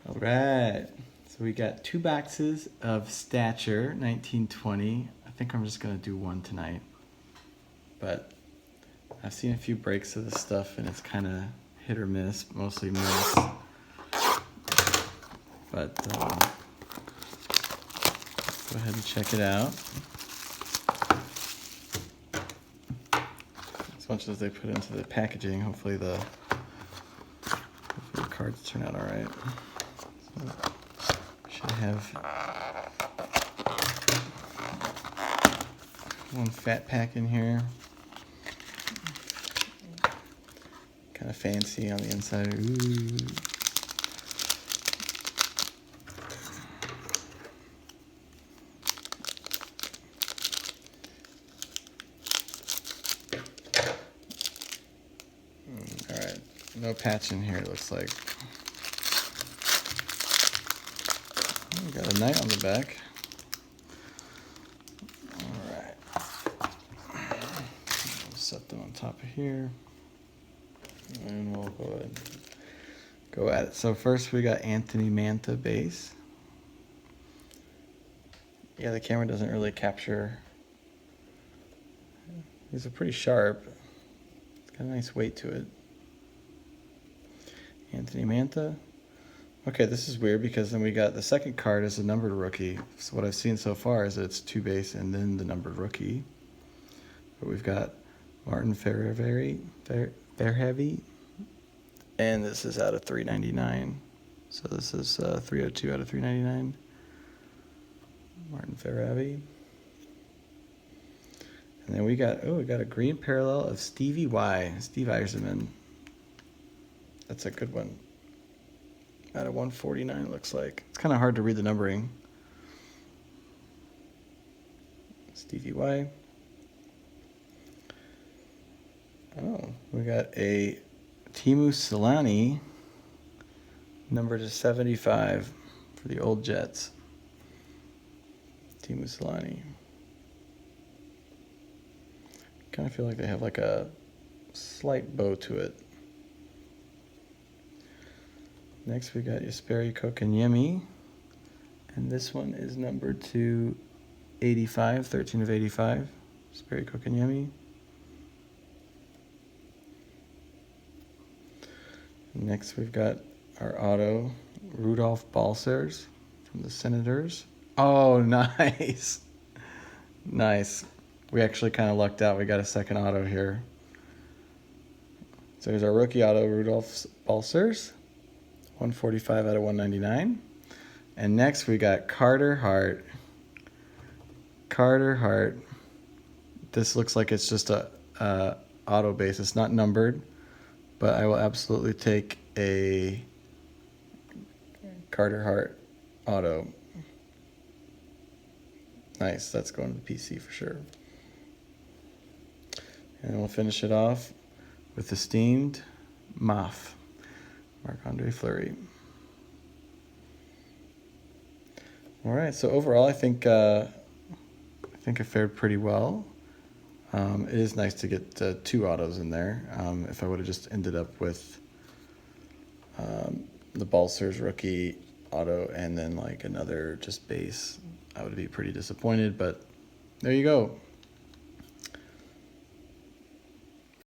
All right, so we got 2 boxes of Stature 1920. I think I'm just gonna do one tonight, but I've seen a few breaks of this stuff and it's kind of hit or miss, mostly miss. But let's go ahead and check it out. As much as they put into the packaging, hopefully the cards turn out all right. So, should have one fat pack in here. Kind of fancy on the inside. Ooh. All right, no patch in here, it looks like. We got a knight on the back. All right. We'll set them on top of here. And we'll go ahead and go at it. So first we got Anthony Manta base. Yeah, the camera doesn't really capture. These are pretty sharp. It's got a nice weight to it. Anthony Manta. Okay, this is weird because then we got the second card is a numbered rookie. So what I've seen so far is that it's 2 base and then the numbered rookie. But we've got Martin Fairheavy, and this is out of 399. So this is 302 out of 399. Martin Fairheavy. And then we got a green parallel of Stevie Y, Steve Eiserman. That's a good one. Out of 149, it looks like. It's kind of hard to read the numbering. Stevie Y. Oh, we got a Teemu Selanne, number to 75 for the old Jets. Teemu Selanne. Kind of feel like they have like a slight bow to it. Next we got Jesperi Kotkaniemi, and this one is numbered to 85, 13 of 85. Jesperi Kotkaniemi. Next we've got our auto, Rudolph Balcers from the Senators. Oh, nice. Nice. We actually kind of lucked out. We got a second auto here. So here's our rookie auto, Rudolph Balcers. 145 out of 199. And next we got Carter Hart. Carter Hart. This looks like it's just a auto base. It's not numbered, but I will absolutely take a Carter Hart auto. Nice, that's going to the PC for sure. And we'll finish it off with Esteemed Moff. Marc-Andre Fleury. All right, so overall, I think I fared pretty well. It is nice to get 2 autos in there. If I would have just ended up with the Balcers rookie auto and then like another just base, I would be pretty disappointed. But there you go.